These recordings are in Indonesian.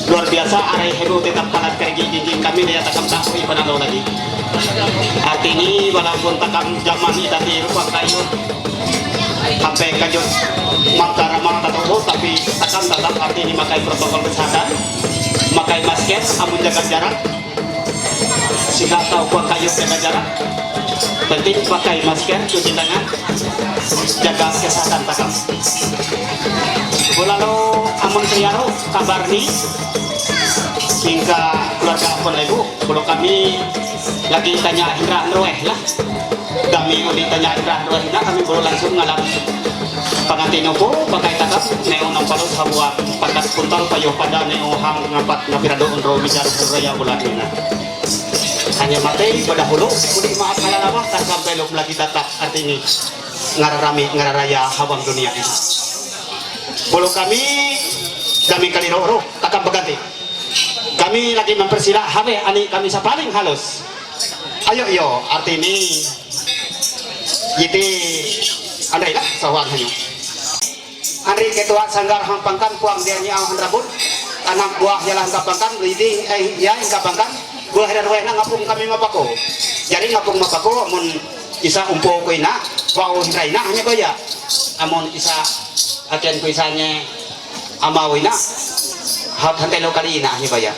luar biasa aray hero tetap palat kerigiging kami dia takam tahu ipanalo lagi artinya walaupun takam zaman ini tadi rupa kayu sampai kajut mata tahu tapi takam tetap artinya makai protokol kesehatan makai masker amun jaga jarak sehingga tahu kuat kayu jaga jarak penting pakai masker cuci tangan jaga kesehatan takam lalu amun triaro kabar nih hingga keluarga pun ibu kalau kami lagi tanya Indra Androeh lah kami mau ditanya Indra Androeh nah kami boleh langsung ngalam pengantin ko pakai takap neong nampalus hawa pakat puntal payuh pada neong hang ngapat ngapirado unro bicara raya bulan ini hanya materi pada hulu kuli maaf kala lama tak sampai lom lagi tatap artinya ngararaya hawang dunia ini bolo kami kali roh takkan berganti kami lagi mempersilah habe ani kami paling halus ayo yo artinya jadi andai lah sawan hanyo Andri ketua sanggar hampangkan puang dia nyaw handrabun anak buah jalan kapangkan leading ya kapangkan buah dan wena ngapung kami mapako jadi ngapung mapako mun isa umpo ko ina wao hiraina hanya baya amon isa aken ko isanya amawina hantay lo kali ina hanya baya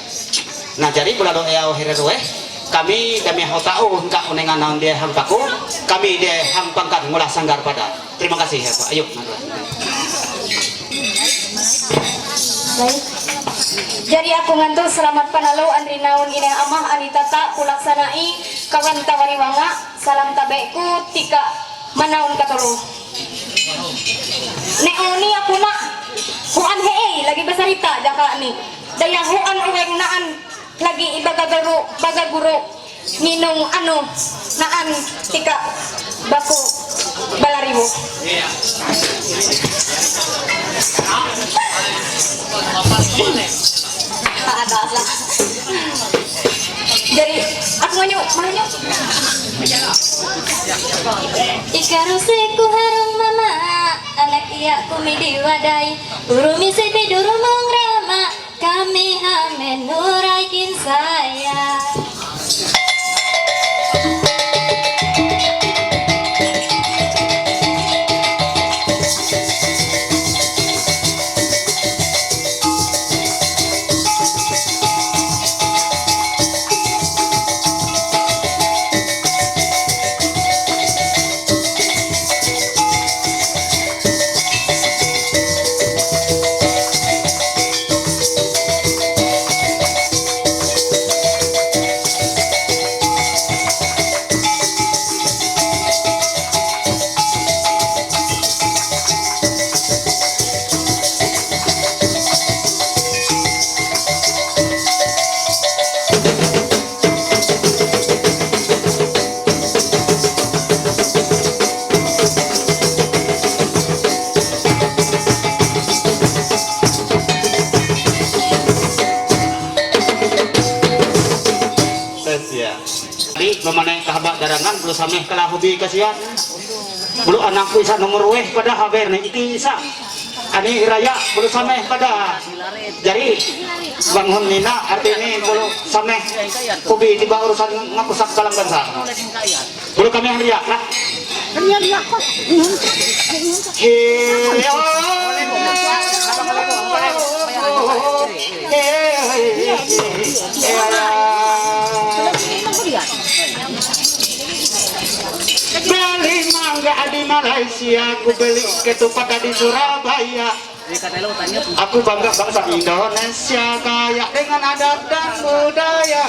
nah jadi pula do yaw hirerwe kami demi hotau enggak unengan naon dia hampako kami dia hampangkan ngulah sanggar pada terima kasih ya Pak ayo baik jadi aku ngantuk selamat panalo Andri naon ini amah Anita tak kulaksanai kawan tawari wanga salam tabeku tika manaon katoro neoni aku nak huan hei lagi besarita jaka ni daya huan uweng naan lagi baga guru minum anu naan tika baku balaribu ada lah jadi aku mau ikaruseku harum mama anak iya kumi diwadai urumi sidi durumong rama kami hamen nuraikin saya memanai kahabak darangan belum sameh kalah hobi kasihan belum anakku isa nomor weh pada haber nih itu isa ani raya belum sameh pada jadi bangun nina artinya belum sameh hobi tiba urusan ngapusak kalang bangsa belum kami yang riak lah beli mangga di Malaysia, aku beli ketupat di Surabaya. Aku bangga bangsa Indonesia kaya dengan adat dan budaya.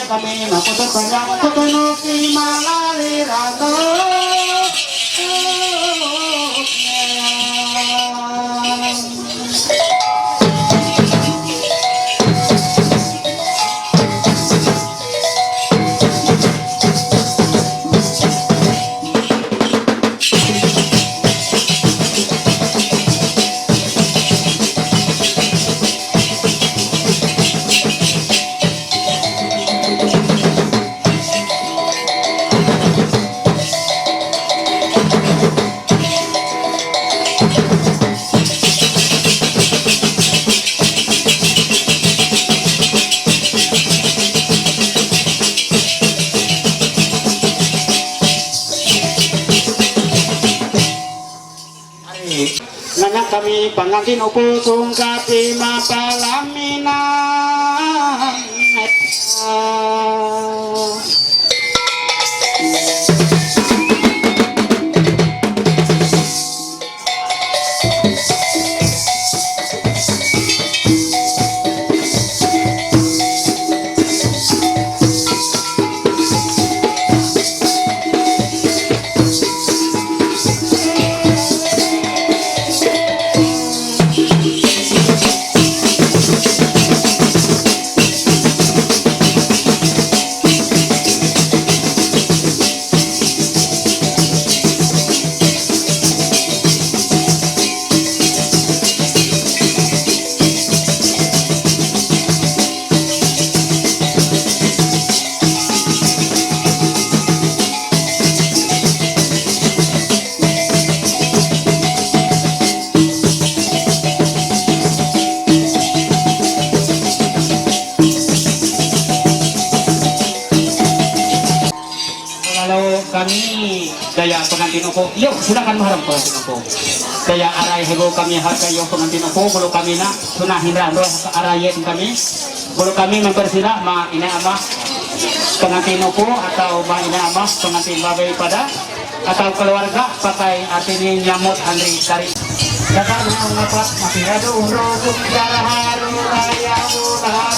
kami maputot banyak kutunuki malalirano. Nanya kami pangantin upo sungkapi mapalaminan. Kalau kami daya pengantin upo, yuk silakan maharap pengantin upo. Daya aray hebo kami harga yung pengantin upo, kalau kami na sunahin rando arayin kami. Kalau kami mempersila mga ina ama pengantin upo atau mga ina ama pengantin babay pada atau keluarga pakai artinya nyamut andri dari. Dapat mengapat masih ada urut darah haru raya ulah.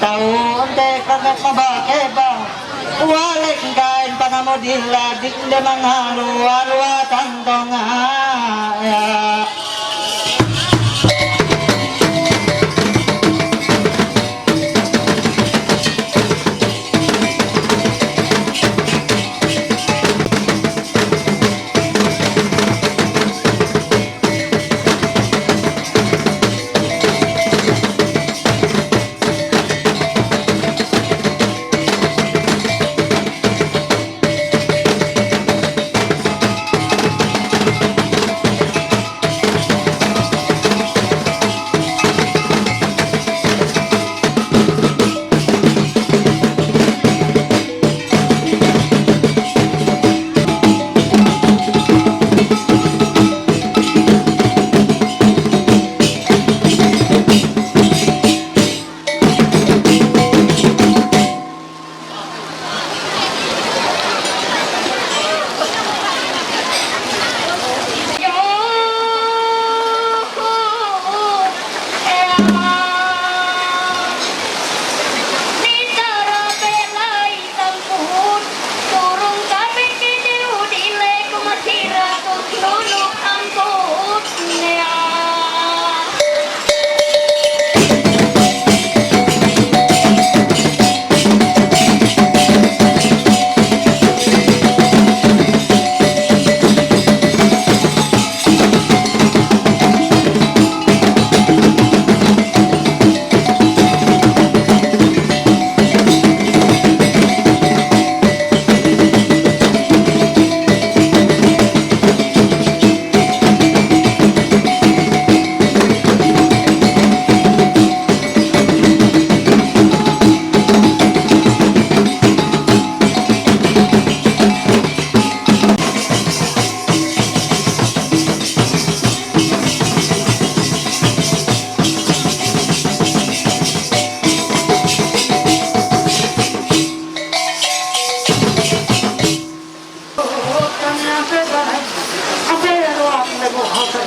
taon te kagat mabake ba walik kain pangamodila dik de mangalu arwa tantonga ya.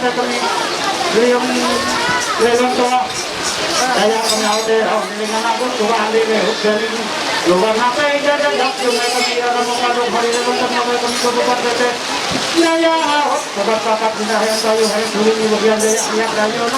sa kami. Yung lelong tua. Kaya kami hotel, nilingan ako, tuwaan din eh. Galing, lugar na kayo dyan, yung may kami mo kalong, halilang sa mga kami kutupat dito. Yaya, sabat pakat dinahayan tayo, hayang tuloy yung lugyan daya, ayak na yun,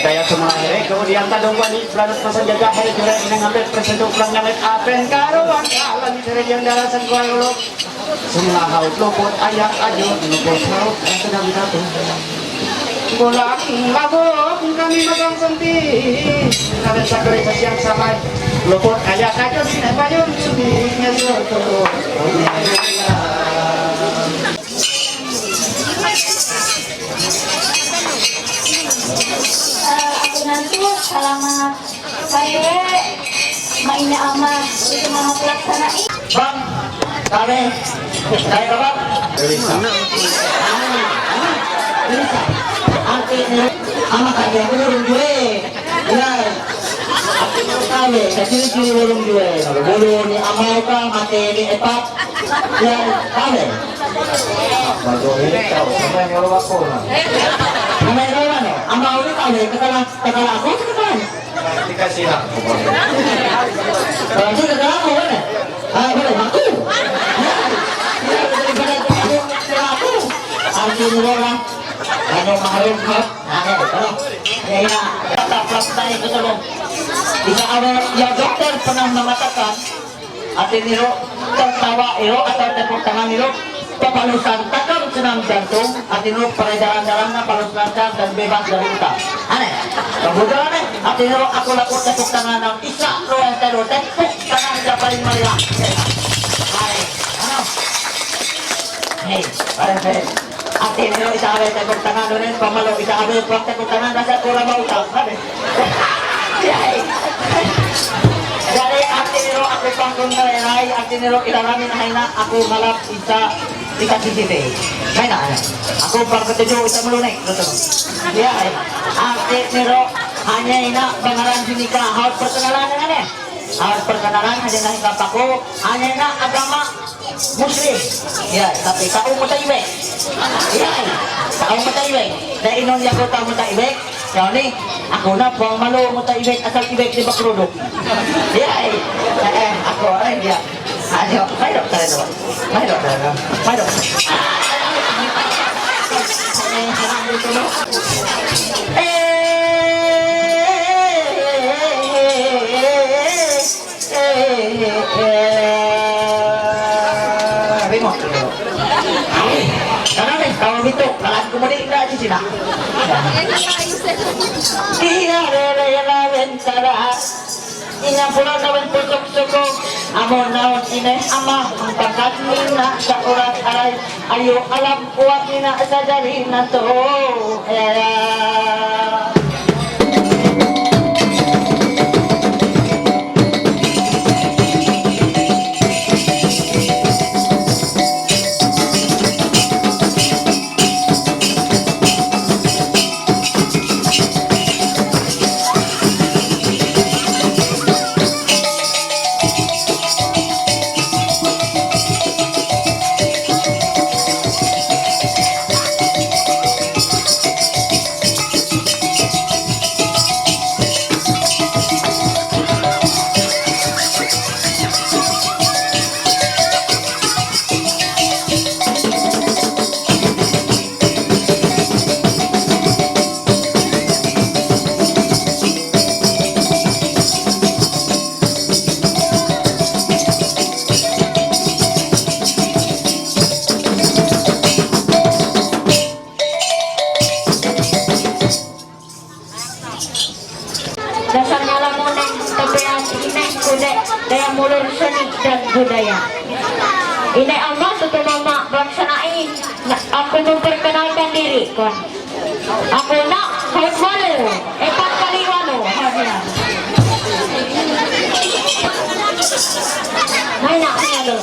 Kaya sumahiri, kemudian tadong wani, planot na sa jaga, hari kira inang presento pulang langit apen, karuan, alam ni yang darasan kuala ulok. Semua haut luput, ayak ajo, luput haut, yang sedang binatu. Bolang mabuk, kami magang senti, kami sakari sa siang samay, luput ayak ajo, sinapayun, sudinya suatu. Ako nanto, salamat. Saya maina ama, itu mga pelaksana Bang, kami, kaya ka bang? Artinya, ama kaya ko nurung gue. Yan. Artinya kami, kecil-kecil nurung gue. Bulu ni amaw ka, mati ni epat. Yan, kami. Mag-uwi ka, sama yung ako. Namay ka lang, amaw ni kami, kakala ako, kakala. Dikasih hak. Berarti kakala ako, kan? Boleh, aku. Daripada aku. Artinya orang. Ano maharap ka? Kaya tataplas ito tulong. Isa yung doktor pernah mengatakan atin nilo tertawa ilo atau tepuk tangan nilo papalusan takam senam jantung atin nilo peredaran darah na palus lancar dan bebas dari utang. Aneh. Kemudian atin nilo aku lakukan tepuk tangan ng isa lo yang tepuk tangan sa paling malila. Hai. Ano? Hey, parang Ate nyo, isabi tepuk tangan doon, pamalo, isabi tepuk tangan, nasa kurang mautang. Dari ate nyo, ako pangkong nalay, ate nyo, ilalamin na na, ako malap, isa, dikasih sisi. May na, ako pangkatidyo, isa malunay. Ate nyo, hanya ina, bangaran sinika, harus perkenalan dengan ya. Harus perkenalan, hanya nahikap ako, hanya ina, agama, Muslim. Ya, tapi kau mau taibek. Ya, kau mau taibek. Dari inon yang kau tahu mau taibek. Kau ni, aku nak buang malu mau taibek asal ibek di bakruduk. Ya, aku dia. Ayo, mai dok tadi dok. Mai dok. Kalau gitu, kalan kemudian enggak di sini. Iya, rela bentara. Ina pula nawan pocok soko. Amon naon ine ama pangkat mina sa urat aray. Ayo alam kuat mina sa dari na to. dasarnya lamunan tebean ini kuda daya mulur seni dan budaya. Ini ama suatu mama pelaksanai. Aku memperkenalkan diri kon. Aku nak haus malu. Epat kali wano hanya. Main nak malu.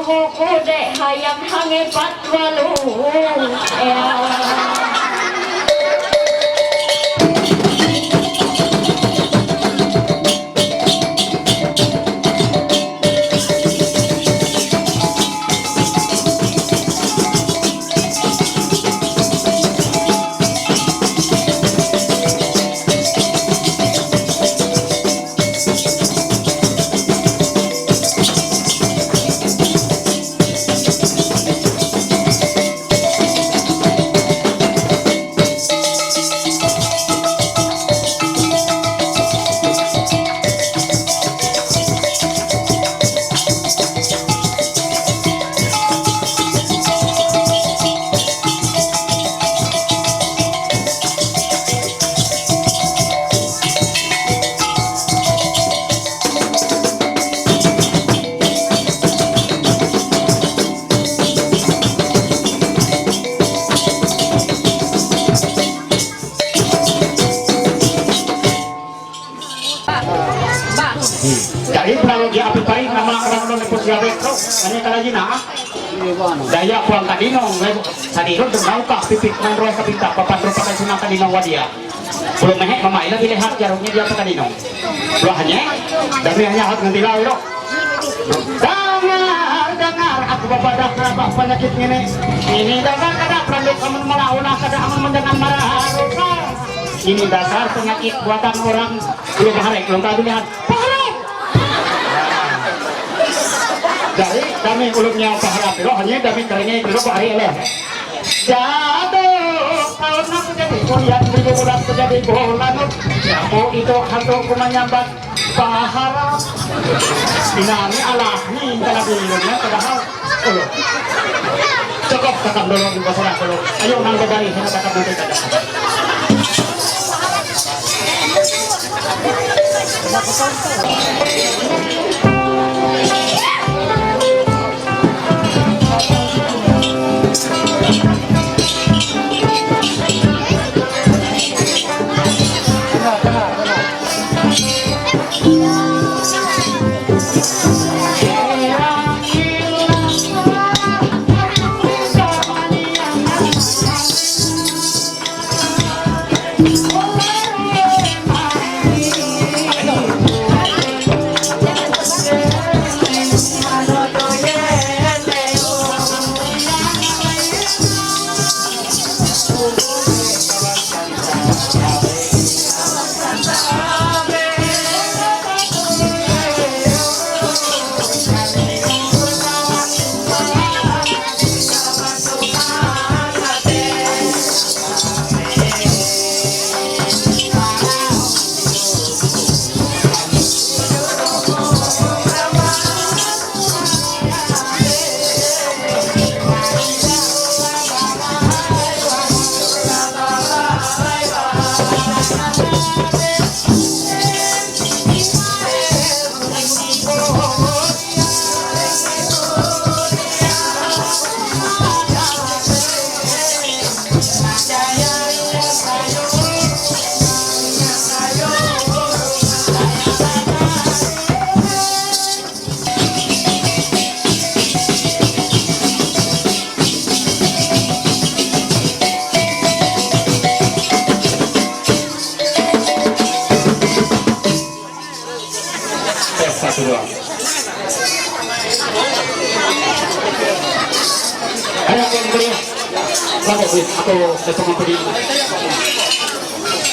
Ako kude hayang hangin patwalu. Jadi penalogi api paling nama orang non lepos gawe bro, hanya kala jina. Daya puang kadinong, sadiro denau kah pipik main roh kapita, papan rupa kai sunang kadinong wadia. Belum mehek mamai lagi lihat jarumnya dia kadinong. Belum hanya, dami hanya hak nanti lalu bro. Dengar, aku bapak kerabak penyakit ini dengar kada perlu kamu melawan kada aman mendengar marah. Ini dasar penyakit buatan orang belum hari belum tahu lihat. Dari kami ulumnya pahala pero hanya kami keringnya itu hari lah. Jatuh tahun aku jadi kuliah di bulan jadi bulan. Kamu itu hantu kumanyambat pahala. Dinami Allah ni kalau bilangnya padahal. Cukup kakak dulu di pasar dulu. Ayo nang dari sana kakak nanti kada.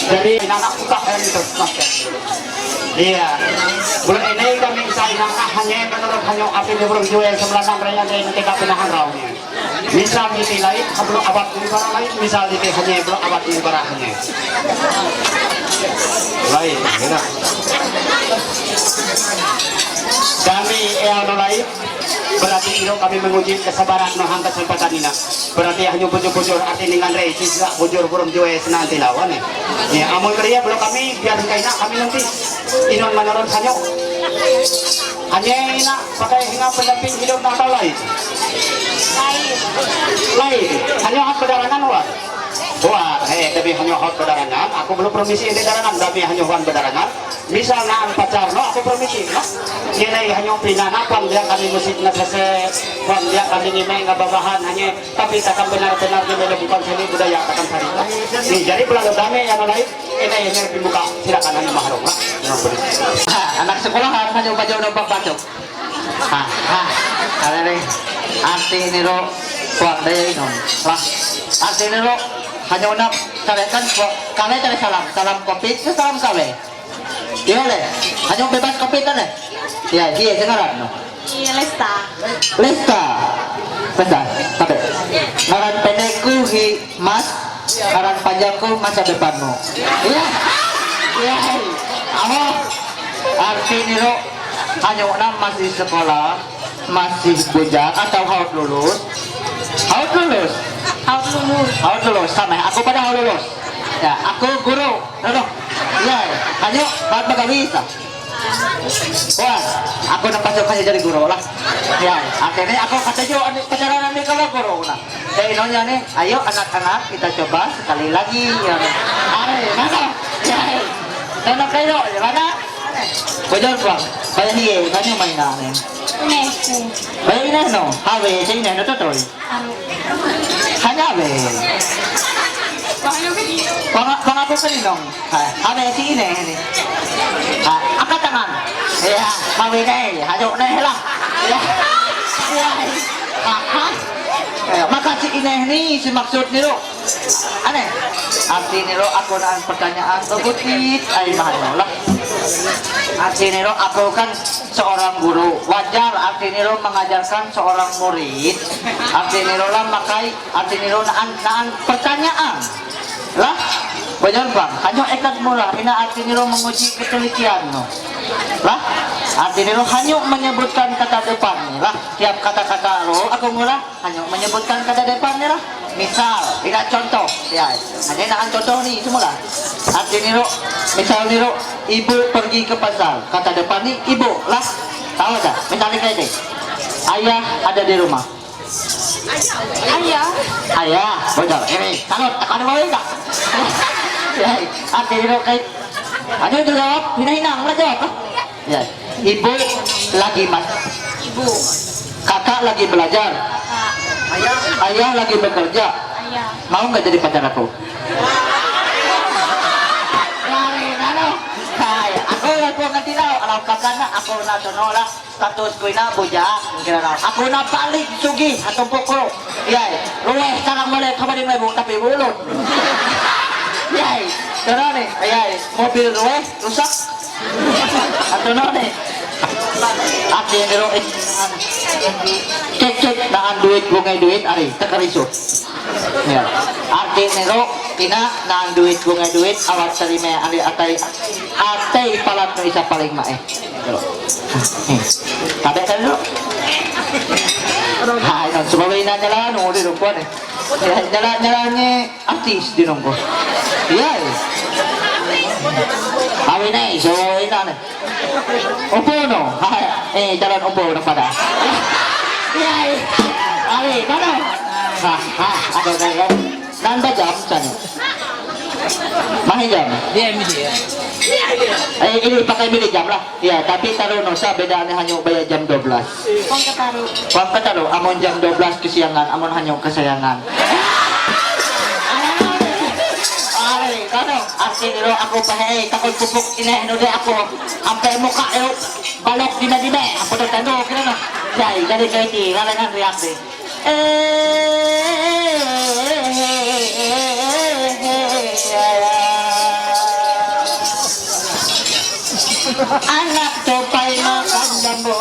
Jadi anak suka yang itu iya bulan ini kami sayang hanya menurut hanya api di burung jual sebelah raya dari ketika penahan raunya misal di lain belum abad ini barang lain misal di hanya belum abad ini barangnya lain enak kami yang lain berarti itu kami menguji kesabaran nohang kesempatan ini berarti hanya bujur-bujur arti dengan rei sisa bujur burung jual senanti lawan ya amun kerja belum kami biar kaina kami nanti inon menurut hanya ina pakai hingga pendamping hidup natal lain hanya hak pedarangan wah tapi hanya hak pedarangan aku belum permisi di darangan tapi hanya hak pedarangan misal na ang pacar, no? Ako permisi, no? Yan ay hanyong pinanapang diyan kami musik na kasi kung diyan kami ni may nga babahan hanya tapi takang benar-benar di may bukan sini budaya takang sarita. Jadi pulang dami yang lain ini yang dibuka silakan hanya maharong, no? Anak sekolah harus hanya baca udah baca. Kali ini arti ini lo kuat daya ini lah. Arti ini lo hanya udah kalian kalian cari salam covid itu salam kalian. Iya le, hanya bebas covid kan le? Ya dia sekarang no. Iya, Lesta. Lesta, tapi ngaran pendekku Mas, ngaran panjangku masa depanmu. Iya, iya. Arti ini lo hanya orang masih sekolah, masih bujang atau haut lulus. Haut lulus, haut lulus. Sama, aku pada haut lulus. Ya, aku guru. Iya, hanya bapak bisa. Wah, aku napasok kasi jadi guru lah. Ya, akhirnya aku kata jo pacaran nih kalau guru lah. Dari nonya nih, ayo anak-anak kita coba sekali lagi. Ya, mana? Ya, mana kayo? Mana? Bojol bang, bayar nih, kanyo mainan nih. Unesco. Bayar nih no, hawe sih nih, no tuh. Hanya be. Pangako ka ninong. Hawe sih ini. Angkat tangan. Ya, hawe nih, hajo nih lah. Ya, makasih ini si maksud nih lo. Aneh, arti nih lo aku naan pertanyaan kebutit, ay mahal lah. Arti nih lo aku kan seorang guru, wajar arti nih lo mengajarkan seorang murid. Arti nih lo lah makai, arti nih lo naan pertanyaan. Lah, wajar bang, hanya ekat mula, ina arti nih lo menguji ketelitian no. Lah, arti nih lo hanya menyebutkan kata depan lah. Tiap kata-kata lo aku mula hanya menyebutkan kata depannya lah. Misal, tidak contoh, ya, hanya naan contoh nih semula. Arti nih lo, misal nih lo, ibu pergi ke pasar, kata depan nih ibu lah. Tahu tak? Misalnya kayak ini, ayah ada di rumah. Ayah. Ayah, betul. Ini, kalau tekan mau enggak? Ya, arti nih lo kayak, ano itu jawab, hina-hinang lah jawab. Ya, ibu lagi Ibu. kakak lagi belajar. Ayah lagi bekerja. Ayah. Mau nggak jadi pacar aku? Aku lagu ngerti tau. Alam kakak na ako na tonola status ko na buja. Ako na balik sugi atong pukro. Yay, luweh sarang mulai kabarin may buong tapi bulot. Yay, tono ni. Ayay, mobil luweh rusak. Ato no ni. Ati yang dero cek naan duit bungay duit ari tekarisot. Ya. Arti nero tina naan duit bungay duit awat sarime ari atay palat no isa paling mae. Kada kan dulu. Hai non sebabay na nyala no di rupuan eh. Nyala artis di nunggu. Iya. Awi na so ina na. Opo no. Jalan opo na pada. Iya. Awi mana? Ada kan. Nanda jam sana. Mahin jam. Dia mesti ya. Ini pakai bilik jam lah. Ya, tapi taruh nosa bedanya hanya bayar jam 12. Kong kataruh, amon jam 12 kesiangan, amon hanya kesayangan. Kano, arti nilo aku pahay, takol pupuk ini, nude aku, sampai muka yo, balok dina-dina, aku tertando, kira na. Jadi kayak ini, lalangan reaksi. Anak topai makan jambu.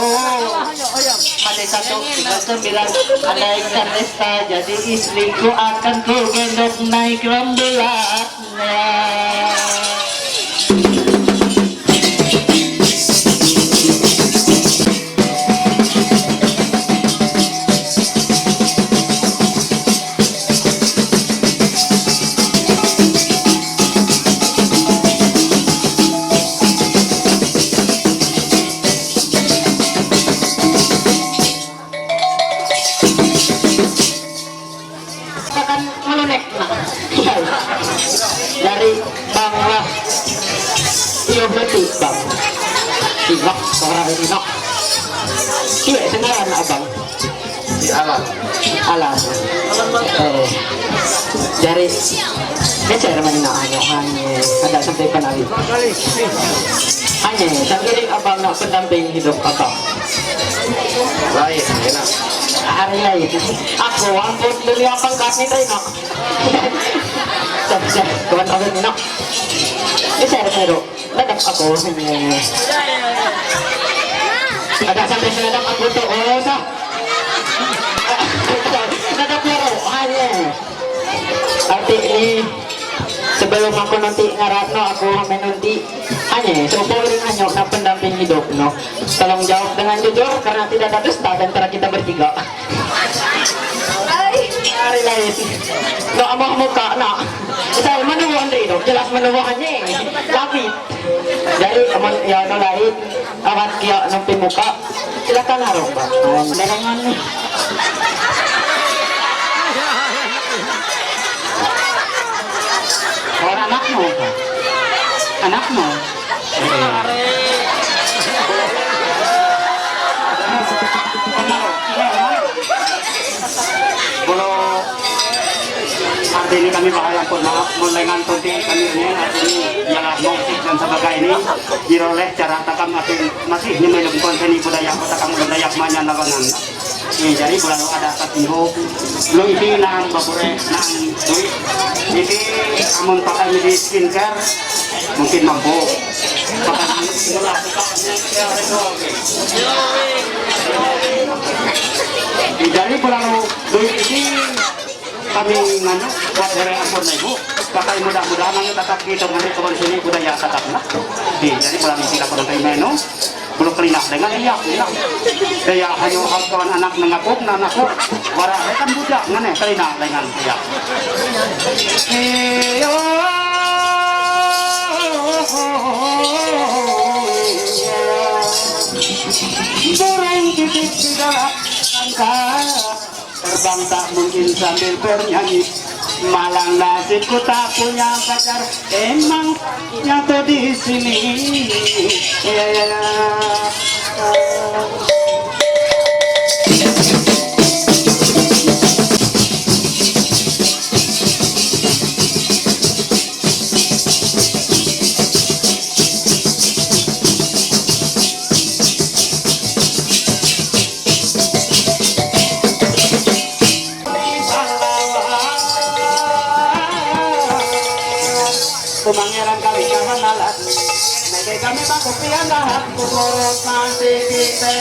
Ada 139 ada ikan Lesta jadi istriku akan ku gendong naik rembulannya. Dari Bangla Iyo berarti bang. Inok, orang inok. Iya, sengaran abang. Si Alan. Alam. Dari Mecer man na ano hanya ada sampai panali. Hanya sampai abang nak pendamping hidup abang. Lain, enak. Hari lain. Aku ampun beli abang kasih tayo nak. Siap, kawan abang ni nak. Mecer pero dadap ako hanya. Ada sampai dadap aku tu oh sah. Dadap pero hanya. Arti ini sebelum aku nanti ngaratno aku nanti hanya seumur hanya na pendamping hidup no. Tolong jawab dengan jujur karena tidak ada dusta di antara kita bertiga. Hari lain no amah muka na saya menubuhan rin jelas menubuhannya lapit dari aman ya no lain awat kia nampi muka silakan harap pak dengan nih. Orang anakmu, anakmu. Kalau hari ini kami bahagia pun maaf mulai ngantuk kami ini hari ini ialah musik dan sebagainya ini diroleh cara takam masih minum konten budaya takam budaya manyan labanan. Jadi kalau ada satu lo ini nang babure nang duit ini amun pakai di skincare mungkin mampu pakai mula jadi kalau duit ini kami nganu buat goreng ampun ibu pakai mudah-mudahan nanti tetap kita nanti kembali sini budaya tetaplah jadi kalau nanti kita kurang menu belum kelinak dengan iya daya hanya kawan anak mengakuk nanakuk warah kan budak ngane kelinak dengan iya burung titik tidak sangka terbang tak mungkin sambil bernyanyi malang nasibku tak punya pacar emang nyata di sini Pangeran kami jangan alat, mereka kami takut pian dahat, kurus nanti kita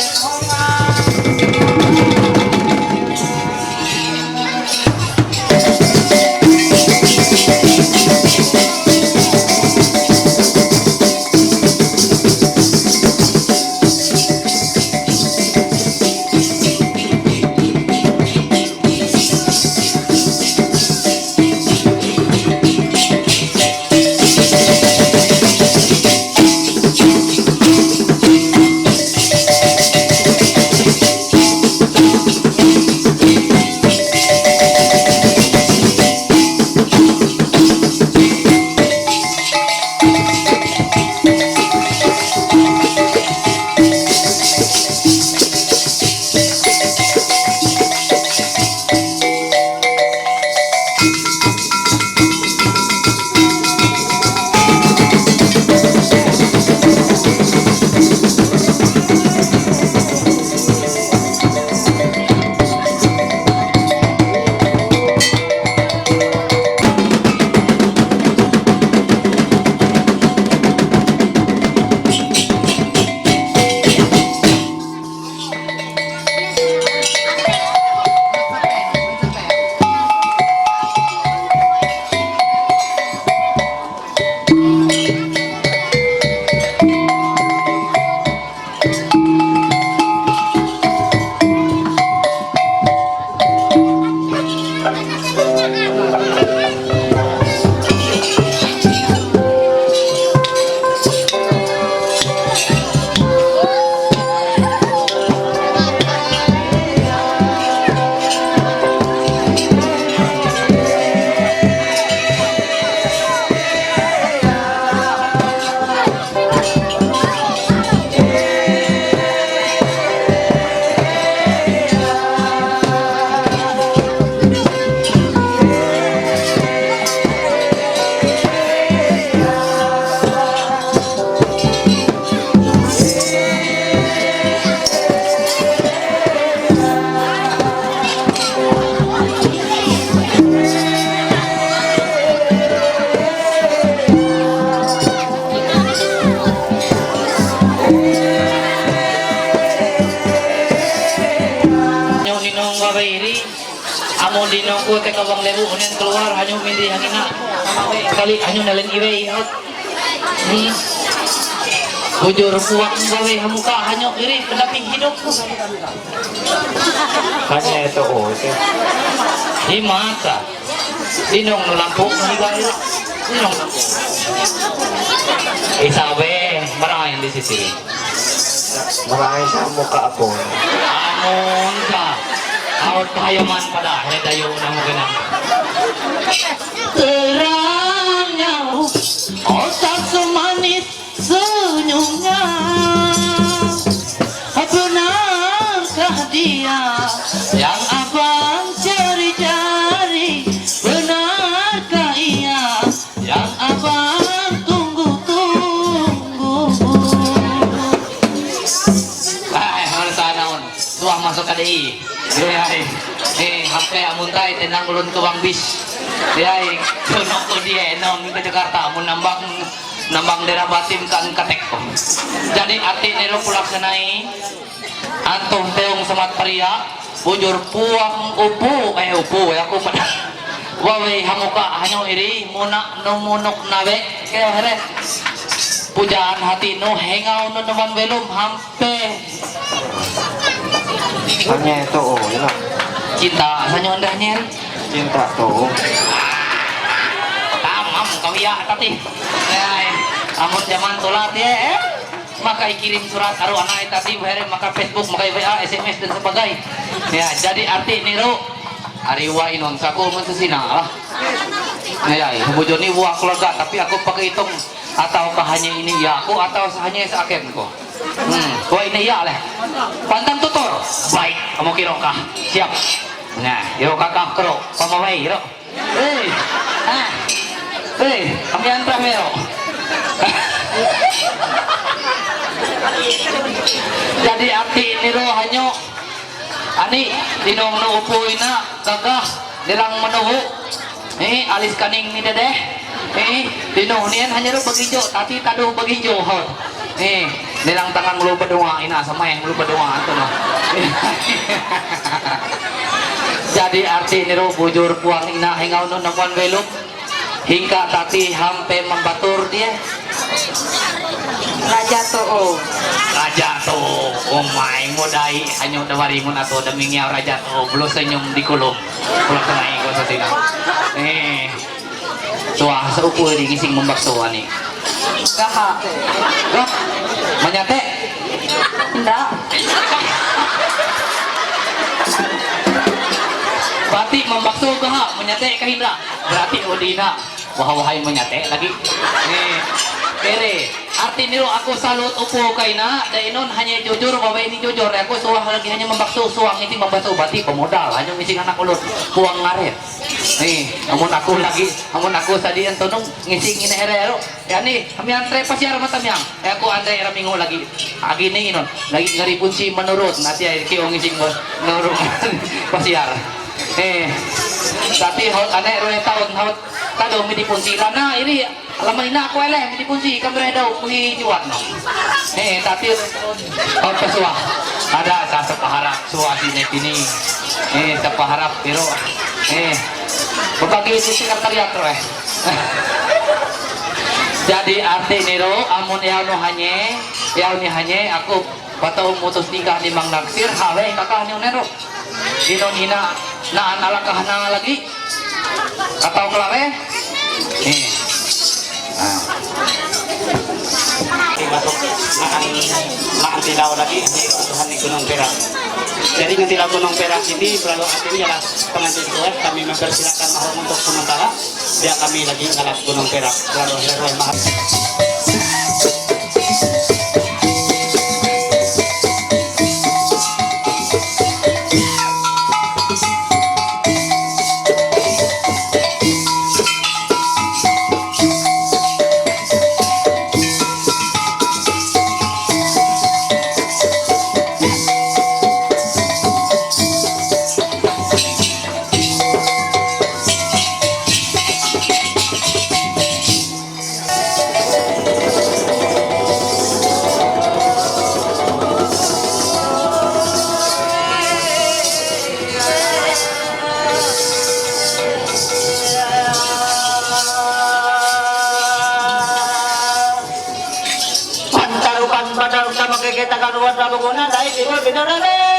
Pinongko te kawang lebu unen keluar hanyo mindi hangina. Kali hanyo nalen iwe out. Bujur puak gawe hamuka hanyo iri pendamping hidup. Hanya itu oh itu. Di mata. Dinong no lampu meninggal. Dinong lampu. Isabe marang di sisi. Marami sa mukha ako. Amon ka. Awat kahayaman pada hari dayo na mo ganang. Terangnya otak semanis senyumnya. Benarkah dia yang abang cari-cari? Benarkah ia yang abang tunggu-tunggu? Harus naon? Tuang masuk ke DI. Hampir amun tay tenang ulun ke Bang Bis. Kuno ko dia enom ke Jakarta amun nambang daerah batim kan katek ko. Jadi ati nero pulaksanai antum teong semat pria bujur puang upu aku pada wawe hamuka hanyo iri munak numunok nabe kaya here pujaan hati no hengaw no naman belum hampe Hanya itu oh ya. cinta sanyo andah nyer Cinta tuh. tamam kau ya tati amun zaman tolat ya maka kirim surat aru anak tadi bare maka Facebook maka WA SMS dan sebagainya ya jadi arti niru ariwa inon saku mentusina lah ya bujur ni buah keluarga tapi aku pakai hitung ataukah hanya ini ya aku atau hanya seaken ko kau ini ya leh pantang tutur baik kamu kirokah siap nah kirokah kah kero pamawai kero kami antar mero jadi arti niru hanyo ani dinong no upuina gagah nilang manuhu alis kaning ni dedeh dinong nian hanya ro bagijo tati taduh bagijo hot nilang tangan mulu berdoa ina sama yang mulu berdoa itu no jadi arti niru bujur puang ina hengaw no namuan belum hingga tati hampe membatur dia Raja Too. Raja Too, umay modai hanyo dawarimun ato damingyaw Raja Too, belum senyum di kulong pulang kenai ko sa sina tuah sa upo di gising membakso ani Gaha. loh manyate Tidak. berarti membakso gaha menyate kahindra berarti udina wah-wahay menyate lagi Pere, arti niru aku salut upo kay na, dainon hanya jujur, babay ini jujur, aku suah lagi hanya membakso, suang ini membantu bati pemodal, hanya ngising anak ulut, puang ngaret. Amun aku sadian tunong ngising ini herero, ya nih, kami antre pasiar mata miang, aku antre ramingo lagi nih inon, lagi ngari punci menurut, nanti air kio ngising menurut pasiar. Tapi hot aneh roe tahun hot tado midi punci lana ini alaman ina aku eleh midi punci kamera daw kuhi juat no tapi hot pesua ada sa sepaharap suah sini kini sepaharap pero berbagi itu sekretariat roe jadi arti nero amun yaw ni hanye aku patau mutus nikah di Mang Naksir hawe kakak ni nero inon hina naan alangkah na lagi atau kelawe masuk naan tilaw lagi Tuhan di Gunung Perak. Jadi ng tilaw Gunung Perak ini berlalu artinya adalah pengantin duet kami mempersilakan mahram untuk sementara dia kami lagi ngalas Gunung Perak lalu heroi mahal. daw sa makikita ka luwat sa bukunan, dahil ikaw binarami!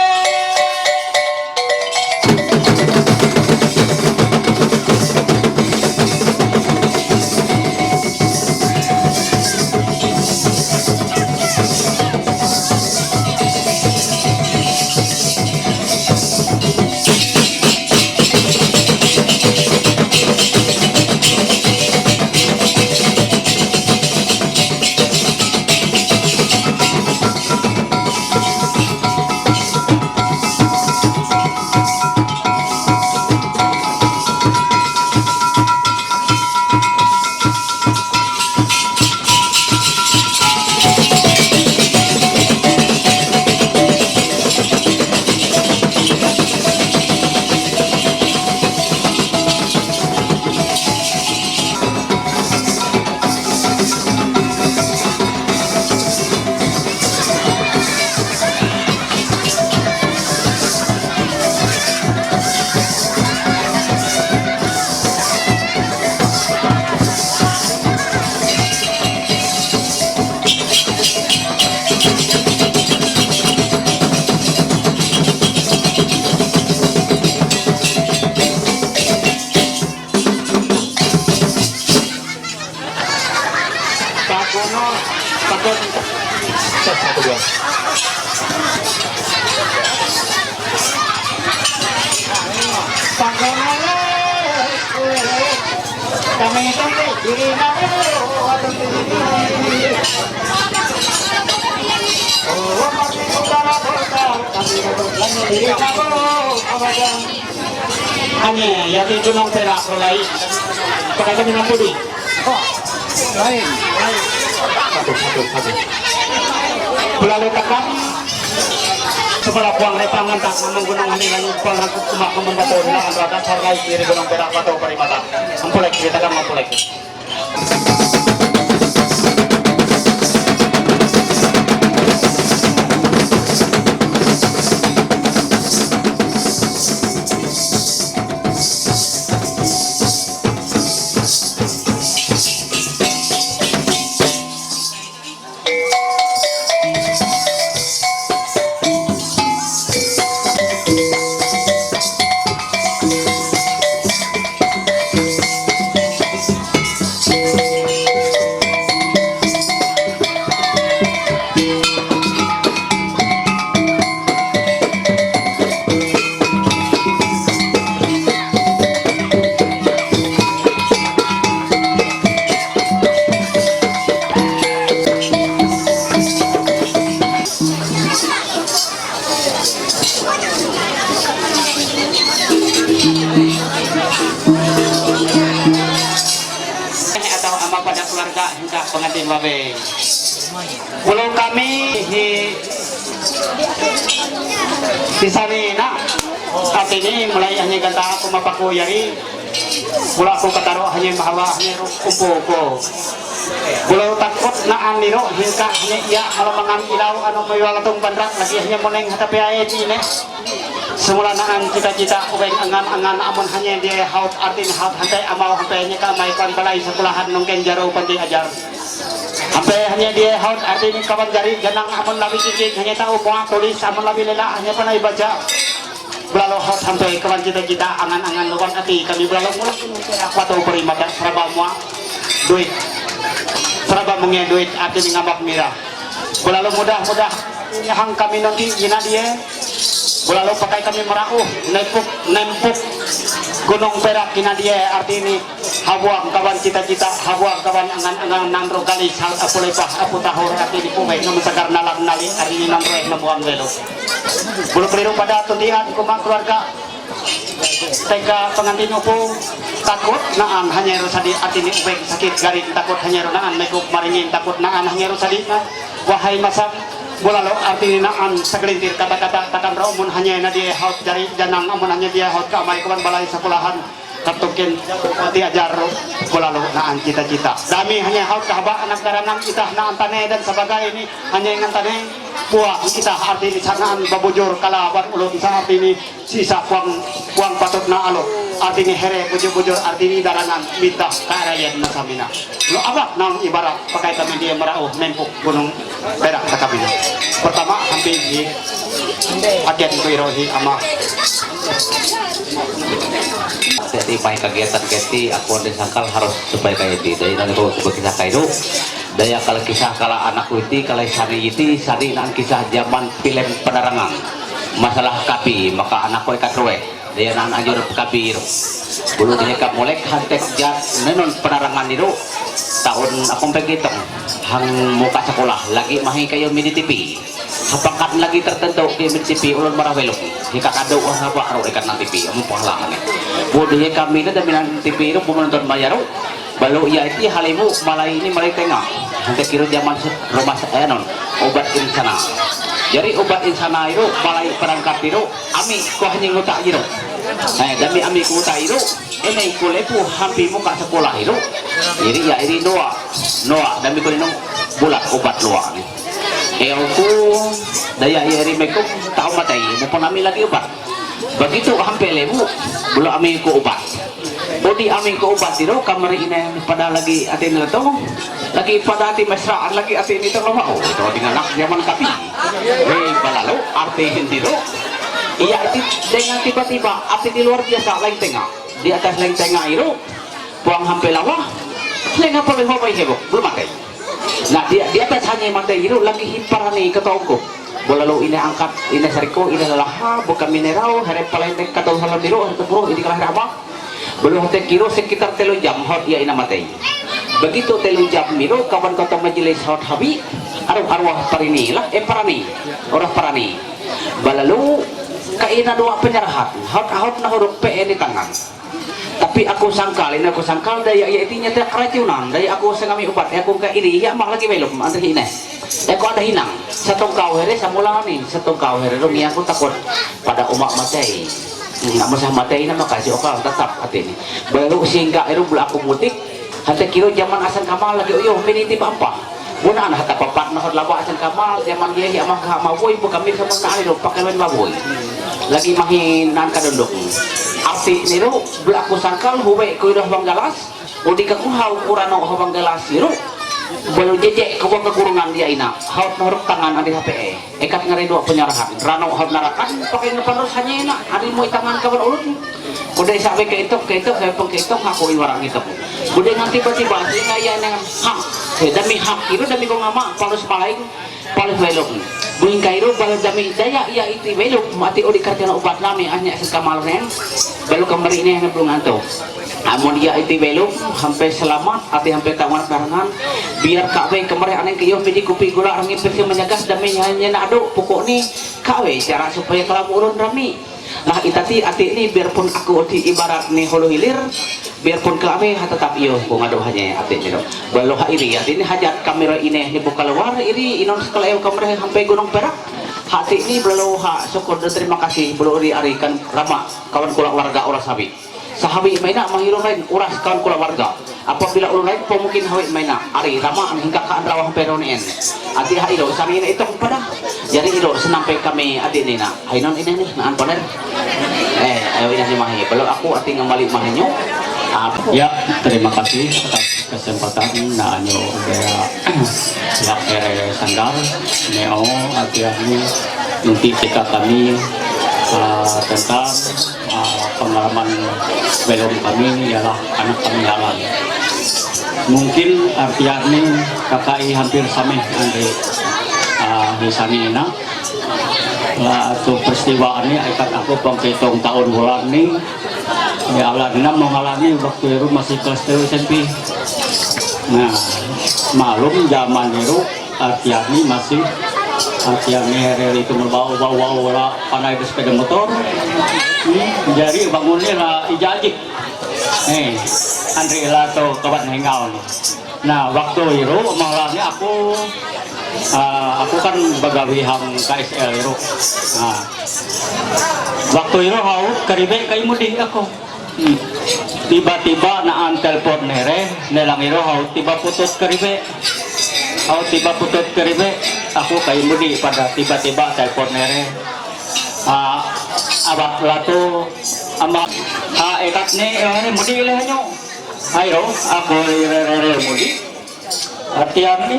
Hanya yang itu nong perak lain. Pakai kami nak pudi. Lain. Satu. Lalu takkan sebelah buang lepangan tak menggunakan ini pulang cuma membantu dengan rata sargai kiri gunung perak atau perimata. Mampulek kita kan mampulek. Pengantin babe. Belum kami di sana saat ini mulai hanya ganta aku mapakuyari mula aku kataruh hanya bahwa hanya kumpuko Bulau takut na aniro hingga hanya ia kalau mengambilau anu mewalatung bandrak lagi hanya moneng hatapi ayat ini semula naan cita-cita ubeng angan-angan amun hanya dia haut artin haut hantai amau sampai hanya kamai kan balai sekolahan nongken jaro panti ajar sampai hanya dia haut artin kawan jari ganang amun labi cicit hanya tahu muak tulis amun labi lela hanya pernah baca belalu haut sampai kawan cita-cita angan-angan luar hati kami belalu mulai aku tahu perimata serba muak duit serba mengia duit artinya ngambak mirah belalu mudah-mudah yang kami nanti gina dia belalu pakai kami merauh nempuk gunung perak gina dia arti ini habuang kawan cita-cita habuang kawan angan-angan nandro kali sal apulepah apu tahur arti ini pumai namun segar nalang nali hari ini nandro namuang velo bulu keliru pada tuntian kumak keluarga tega pengantin upu takut naan hanya rusadi arti ini ubek sakit garing takut hanya naan mekuk maringin takut naan hanya rusadi wahai masak bulalo arti naan segelintir kata-kata takkan raumun hanya dia haut dari janang amun hanya dia haut ke amai kawan balai sekolahan katukin diajar kulalo naan cita-cita. Dami hanya haut kahaba anak daranang kita naan tane dan sebagai ini hanya yang tane buah kita arti di sanaan babujur kalawan ulun sa arti ini sisa puang patut na alo arti ini here bujur-bujur arti ini darangan minta karayan na samina. Lo abak naon ibarat pakai kami dia merauh nempuk gunung perak ka kami. Pertama hampir di agen kuirohi ama jadi main kegiatan keti aku disangkal harus supaya kayak itu dari nanti aku kisah kayak itu daya kalau kisah kalau anakku itu kalau sari itu sari nan kisah zaman film penerangan masalah kapi maka anakku ikat roe daya nan anjur kapi itu bulu dia mulai hantek jat nenon penerangan itu tahun aku begitu hang muka sekolah lagi mahi kayak mini TV hapakan lagi tertentu di TV ulun marawelok jika kado apa karo ikan nanti TV amun pengalaman bodohnya kami itu dan TV itu menonton bayar balu ya itu halimu malai ini malai tengah nanti kira zaman rumah non obat insana jadi obat insana itu malai perangkat itu ami kau hanya ngutak itu demi ami ngutak itu ini kulepu hampir muka sekolah itu jadi ya ini noa demi kau ini bulat obat luar nih aku daya iri meku tahu matai mau nami lagi obat begitu hampir lebu belum ami ku obat bodi ami ku obat itu kamar ini pada lagi atin itu lagi pada hati mesraan lagi atin itu mau itu dengan anak zaman kapi balalu arti hindiro iya itu dengan tiba-tiba arti di luar biasa lain tengah di atas lain tengah itu buang hampir lawa lain apa yang mau heboh belum matai. Nah di atas hanya mata itu lagi himparani ketongko. Bolalu ini angkat ini sariko ini lalaha bukan mineral hari palendek katong salam biru hari tepuro ini kalah apa? Belum hotel kiro sekitar 3 jam hot ia ina matai. Begitu 3 jam biru kawan kotong majelis hot habi arwah parini lah parani orang parani. Balalu kaina dua penyerahan hot na huruf PN di tangan. Tapi aku sangkal daya itu nyata keracunan daya aku sengami obat aku ke ini ya mah lagi belum antri ini aku ada hinang satu kau hari samula nih satu kau hari rumi aku takut pada umat matai nggak masa matai nama kasih okal tetap hati ini baru sehingga itu bela aku mutik hati kilo zaman asan kamal lagi uyuh miniti apa bukan hata papat nahod laba asan kamal zaman dia ya mah maboy bukan mir sama sekali lo pakai lain baboy lagi mahinan kadondok arti niru belaku sangkal huwe kuidah banggalas udi kakuhau kurano banggalas niru baru jejek kau kekurungan dia ina haut norok tangan adi HPE ekat ngari dua penyerahan rano haut narakan pakai ngepanus hanya enak adi mau tangan kawan ulut udah sampai ke itu saya pengketok ngakuin warang itu udah nanti tiba-tiba sehingga ya dengan hak demi hak itu demi kau ngama palus paling belok buing kairu baru demi daya ya itu belok mati odi kartiana obat nami hanya sekamal ren belok kemarin ini yang belum ngantuk amun dia itu belok sampai selamat hati sampai taman karangan biar kawe kemarin aneh kiyom biji kopi gula angin bersih menyagas demi hanya nado pokok ni kawe cara supaya kelam urun rami nah itati ati ini biarpun aku di ibarat nih hulu hilir biarpun kelawe tetap iyo ku ngado hanya ati ini balu ha iri ati ini hajat kamera ini dibuka luar iri inon sekalian kamera sampai Gunung Perak hati ini balu ha syukur dan terima kasih balu diarikan ramah kawan kula warga orang sabi sahabi maina manghiru lain uras kawan kula warga apabila ulun lain mungkin hawit maina ari ramah hingga ka andrawah peronen ati ha ilo sami ini itu pada jadi ilo senampai kami adi nina hainon ini nih naan paner ayo ini si mahi belum aku ati ngembali mahinyo ya terima kasih atas kesempatan na anyo ya sanggal neo artinya nanti kita kami tentang pengalaman belum kami ialah anak kami halang mungkin artinya KKI hampir sama Andre di sana ini atau peristiwa ini ikat aku penghitung tahun bulan ini ya Allah dina mengalami waktu itu masih kelas 3 SMP nah malum zaman itu artinya masih artinya rel itu bawa panai di sepeda motor jadi bangunnya lah ijajik Andre lah tuh kawan hengau nah waktu itu malahnya aku kan bagawi ham KSL itu waktu itu mau karibe kayu mudi aku tiba-tiba naan telepon nere nelang iro hau tiba putus keribe aku kayu mudi pada tiba-tiba telepon nere abak latu ama ekat ni mudi lehanyo ayo aku rere mudi hatian ni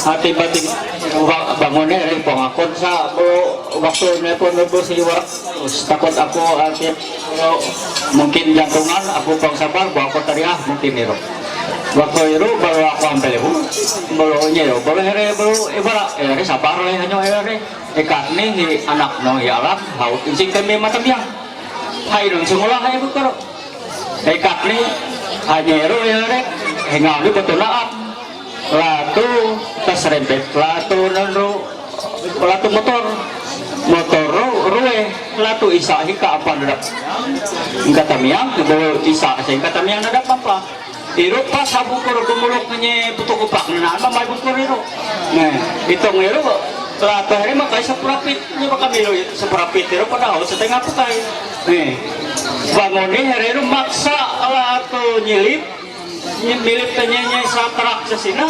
tiba-tiba bangun dari pengakon sa waktu nelpon si warak takut aku mungkin jantungan aku bang sabar bawa aku tadi mungkin itu waktu itu baru aku ambil itu baru nyero baru here baru ibarat here sabar lah hanya here ikat nih anak no yalah haut insing kami macam yang hai dong semula hai bukan ikat nih hanya here hengal di betul lah latu terserempet latu motor ruwe latu isa hika apa nadap kata miang bawa isa sehingga kata miang nadap apa iro pas sabu koro gumulok nanye putuk upak na may bukur iro nah itong iro latu hari makai seprapit nya baka milo seprapit iro padahal setengah putay bangun ni hari iro maksa latu nyilip tanyanya sa terak sa sina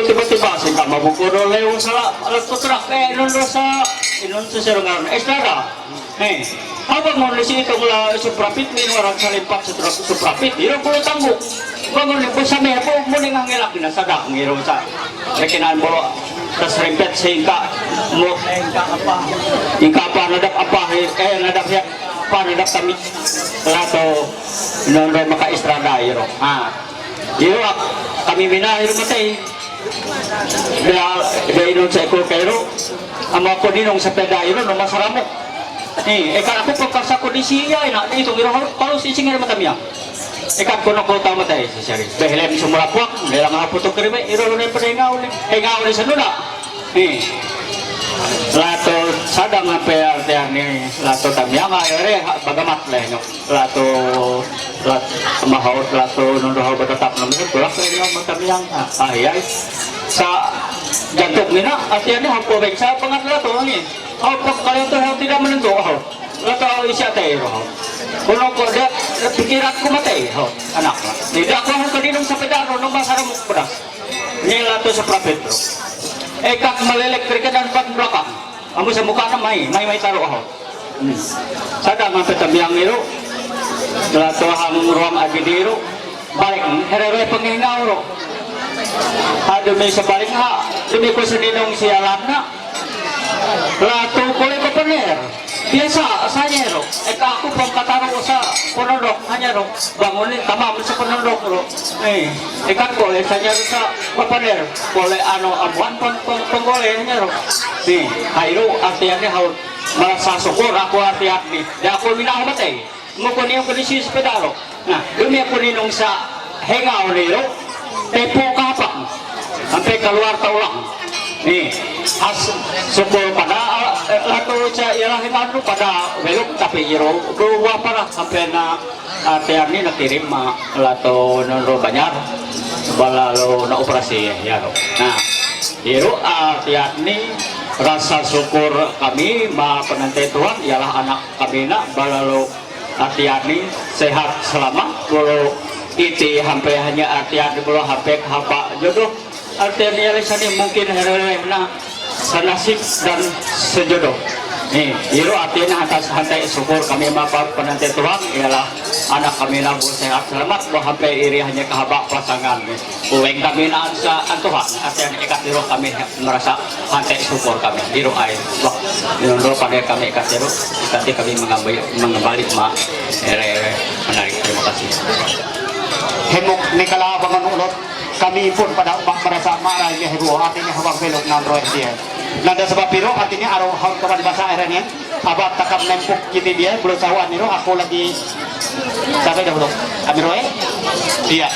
tiba-tiba singka mabukuro lew sa latu terak inon sa sirungan estrada habang mo nisi itong suprapit min warang salimpak sa suprapit iro po tanggok bangun po sa may po muling ang ilak na sa dak ngiro sa rekinan mo tas rempet singka mo ingka apa nadap apa nadap ya apa nadap kami lato nono maka estrada iro iro kami mina iro matay dahil inon sa ikul kairo ama ko dinong sa peda iro no masaramo kan aku pagkasa ko di siya ito iro palos isingin naman kami kan kono ko tama tayo sa sari behilem sumulapwak nilang nga putok karibe iro no yung paningaw ni sa nuna lato sadang nga peyartihan ni lato tamya nga ere bagamat lehnyo lato mahawat lato nunduhaw batatap namin tulak rin yung matamyang ahiyay sa jantok nina at yan hapo bek sa pangatla to angin hapo kalian to tidak menentu lato isya tayo kuno ko da pikiran ko matay anak tidak ko kaninong sa pedano nung masaramok pedas ni lato sa propetro kak malelektrika dan pat belakang amo sa mukha na may taro ako sada nga petamiyang iro lato hang ruang agidiro balik herere panghingaw ro dumi sa balik ha dumi ko sa ninong siyalan na lato kulay ko paner biasa asanya ro ako pang kataro sa ponondok hanya ro bangunin tamam sa ponondok ro ikan ko sanya ro sa papaner boleh amuan penggoleh hanya ro hayro artian ni haut merasa syukur aku artian ni da ako minah matay mo ko niyo kondisi sepeda ro nah dumi ako ninong sa hengaw ni ro tepo kapak sampai keluar taulang syukur pada lato sa ialah hingan pada belok tapi iro dua para sampai na tiang ni nakirim lato nonro banyar balalo na operasi ya ro nah iro tiang ni rasa syukur kami penanti Tuhan ialah anak kami na balalo tiang ni sehat selamat kalau iti sampai hanya tiang di bawah HP hapa jodoh artian realisasi mungkin hari na senasib dan sejodoh iro artinya atas hantai syukur kami penanti Tuhan ialah anak kami nabu sehat selamat bahwa sampai iri hanya kehabak pasangan uweng kami na sa Tuhan artinya ikat iro kami merasa hantai syukur kami iro ay iro pada kami ikat iro nanti kami mengembali menarik terima kasih hemok ni kalabangan ulot kami pun pada merasa marah ya hebo artinya habang belok nandro dia nanda sebab piro artinya aro haut kawan bahasa akhirnya abad takam nempuk gitu dia belum sawan niro aku lagi sampai dah belum amiro iya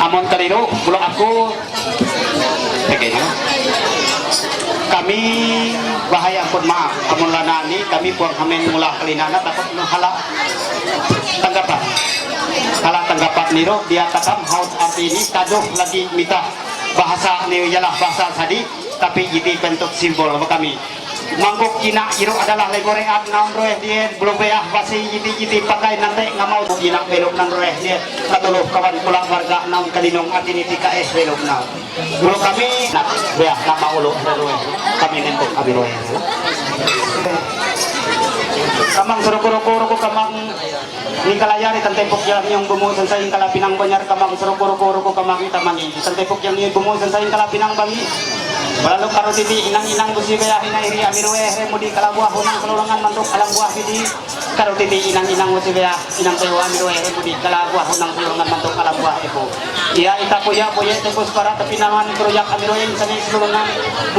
amon teriro belum aku kayaknya kami bahaya pun maaf amon lanani kami pun hamen mula kelinana takut menghalak tanggapan kalau tanggapan niro dia takam haut arti ini taduh lagi minta bahasa ni ialah bahasa tadi tapi jadi bentuk simbol kami mangkok kina iro adalah legorean naon roeh dia belum beah basi jiti pakai nanti nggak mau kina belum nan roeh dia katuluh kawan pulang warga naon kalinong atin itika belum naon belum kami nak beah nama ulu roeh kami nentuk kami roeh kamang suruh-suruh kamang ni kalayari tantepok yang bumusan sa yung kalapinang banyar kamang suruh-suruh kamang itamani tantepok yang bumusan sa yung kalapinang bangi Walau karo titi inang-inang busi kaya hinairi amiroe remudi kalabuah hunang kelurangan mantuk alam buah titi karo titi inang-inang busi kaya inang tayo amiroe remudi kalabuah hunang kelurangan mantuk alam buah ibu iya ita kuya tepus para tapi naman keroyak amiroe misalnya selurungan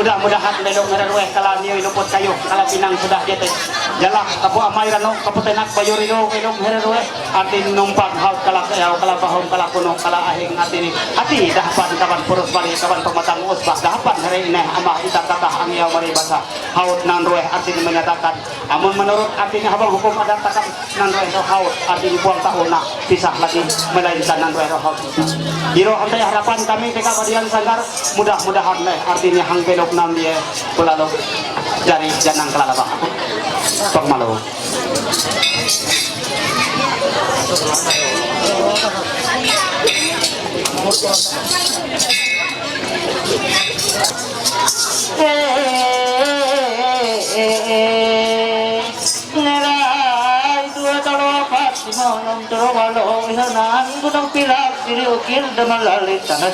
mudah-mudahan lelok mererueh kala niyo inupot kayo kala pinang sudah jete jalak kapu amay rano kaputenak bayorino kelong mererueh atin numpang haut kala kayaw kala bahom kala kuno kala ahing atini ati dahapan kapan purus bali kapan pematang usbah dahapan hari ini amah kita kata angya maribasa haut nan roeh artinya menyatakan amun menurut artinya habang hukum adat takkan nan roeh haut artinya buang tahuna pisah lagi melainkan nan roeh haut biro hantai harapan kami TK Badian Sanggar mudah-mudahan artinya hang belok nan dia pulalok dari janang kelalabah pengmalu Nilai dua talopat simonong terowalo isanan gunung pilak diri ukir dan melalit tanah.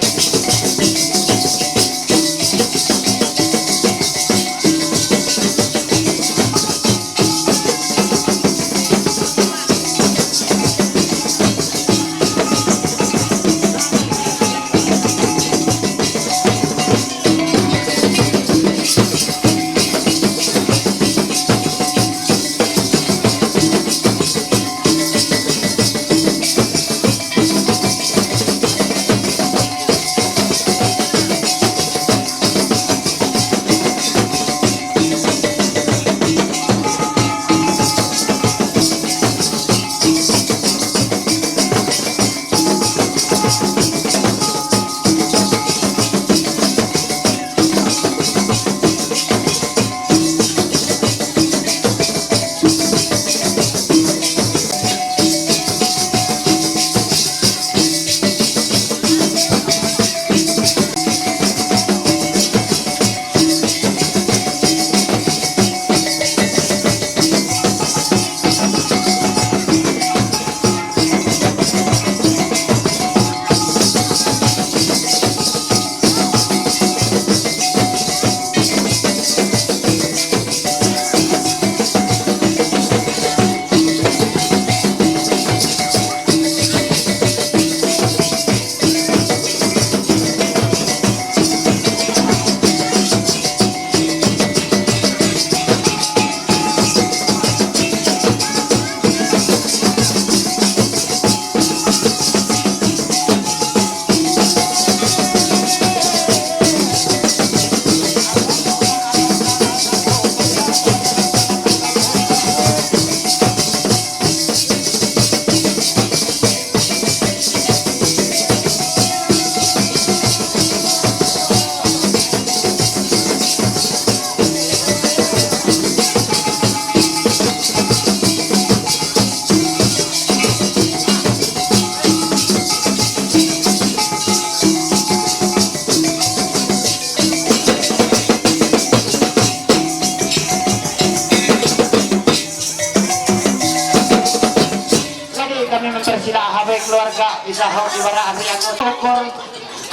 keluarga bisa hau di barang yang ukur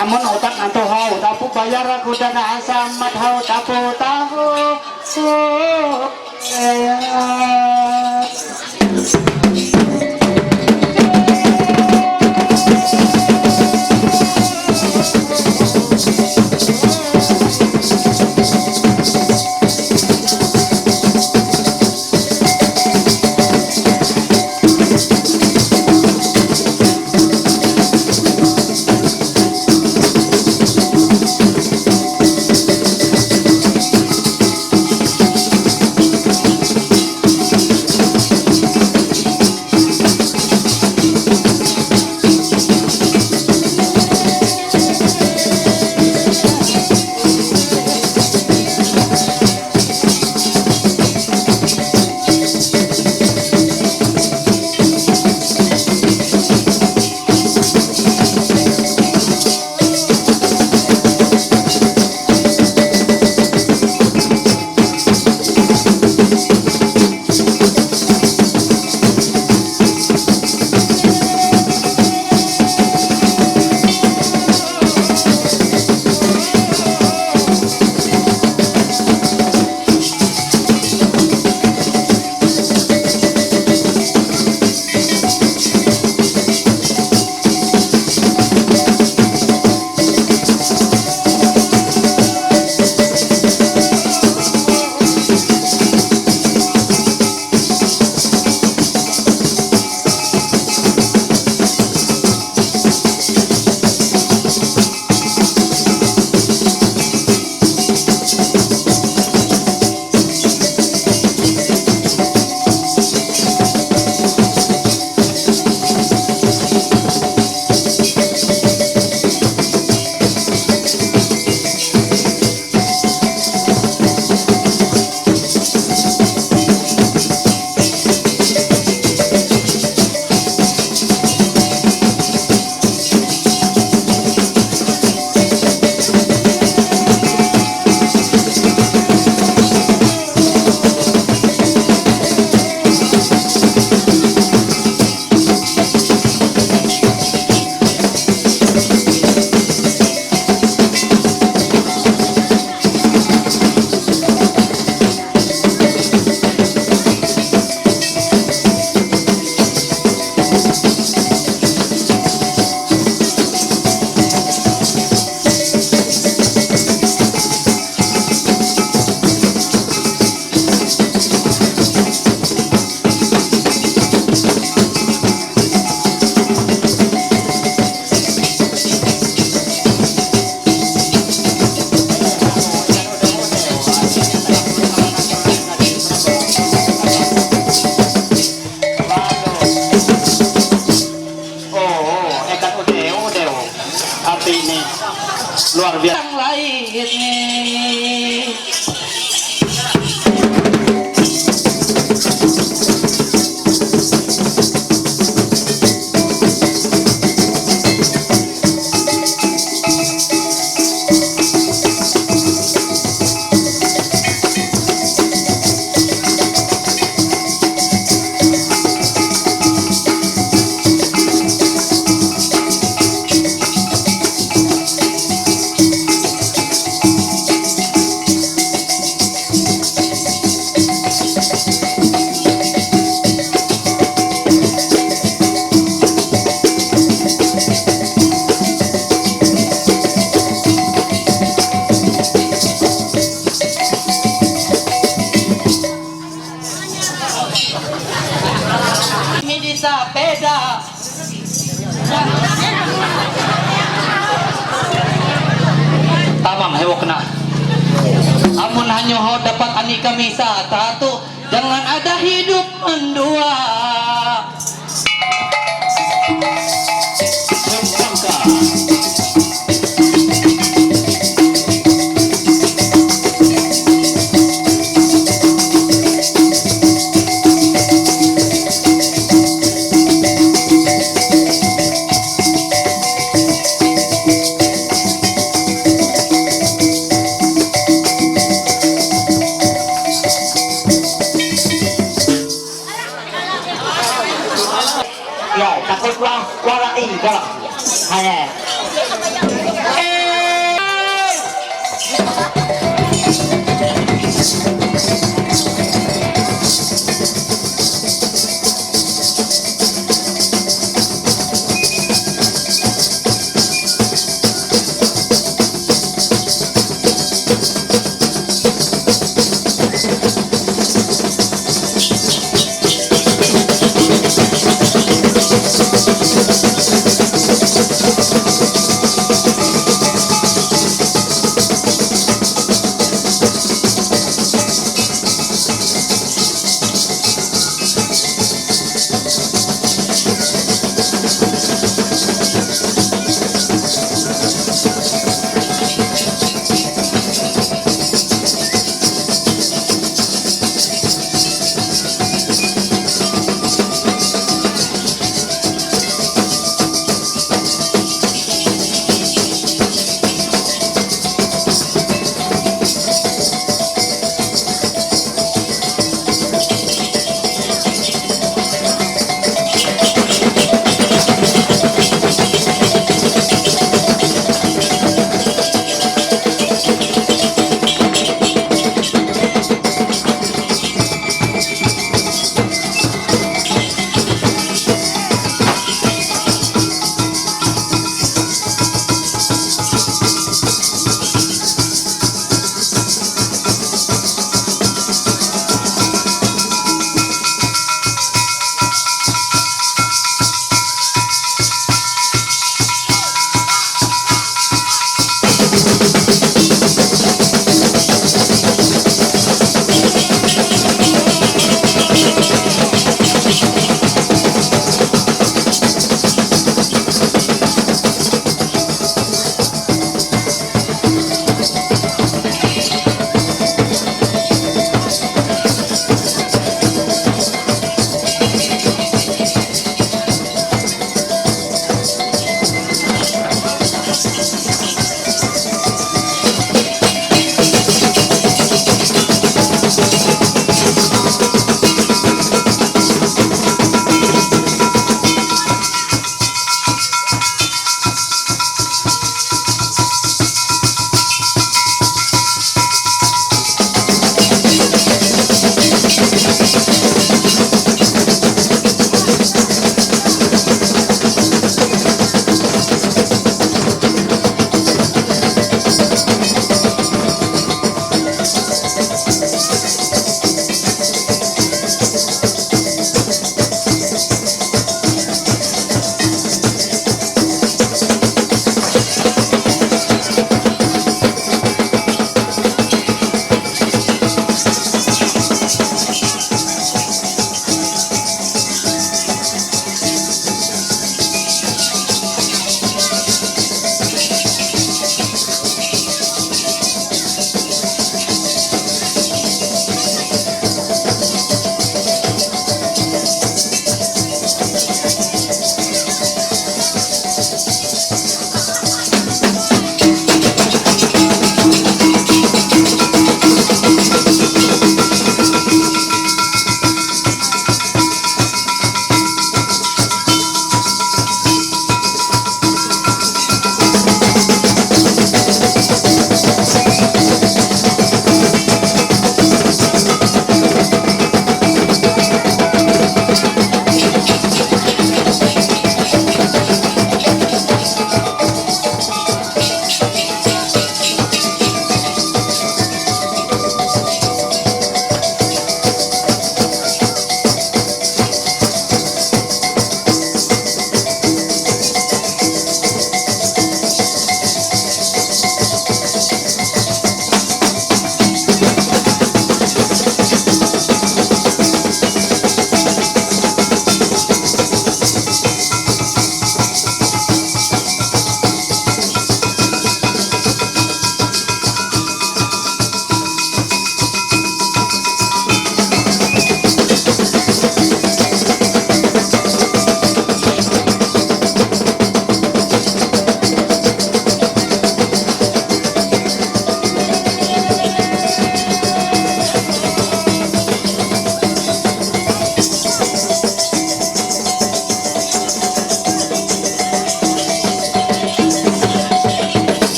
amun otak nanto hau tapu bayar aku dana asamat hau tapu luar biasa. Yang lain nih. Ini di sepeda. Tamang hewok na. Amun hanya ho dapat ani kami satu, jangan ada hidup mendua. Ya, takut wala tinggal. Hanya.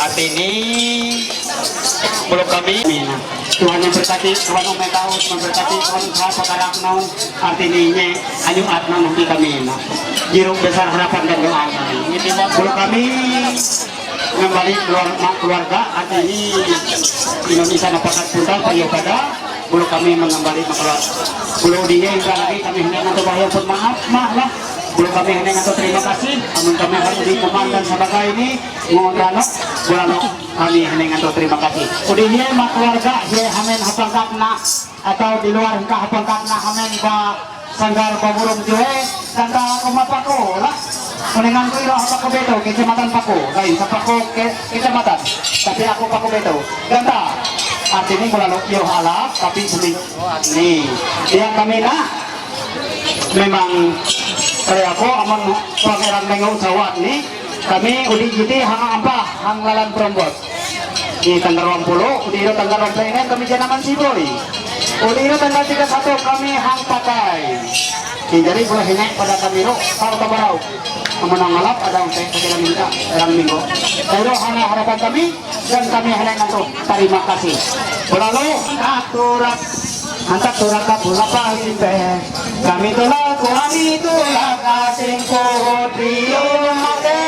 Artini belum kami mina. Tuhan memberkati, Tuhan memberkati, memberkati Tuhan sekarang mau artininya anyung atna nanti kami na. Jiruk besar harapan dan doa kami. Belum kami kembali keluarga artini Indonesia napakat punta payo kada. Belum kami mengembali keluar. Belum dia yang lagi kami hendak nanti bahaya pun maaf lah. Belum kami hendak nanti terima kasih. Namun kami harus dikomandan sebagai ini ngondanok. Bulan kami hendak nanti terima kasih. Udah dia mak keluarga dia hamen hafal kakna atau di luar hingga hafal kakna hamen ba sanggar paburung joe sanggar kumapako lah. Menengan ko ilo apa beto kecamatan Pako. Lain sa Pako kecamatan. Tapi aku Pako beto. Ganda. Artinya mula yo halap tapi sini nih yang kami na memang kaya ako amang pangerang mengaw sawat ni kami udi jiti hang apa hang lalan prombot di tanggal 20 udi ilo tanggal 20 kami janaman siboy udi ilo tanggal 31 kami hang pakai jadi boleh hinek pada kami ro tahu tabarau menang alap ada untuk segala minta dalam minggu pero hanya harapan kami dan kami hanya nanto terima kasih berlalu aturak antak turak kapula pahimpe kami tolak kami tolak asing kohot rio mate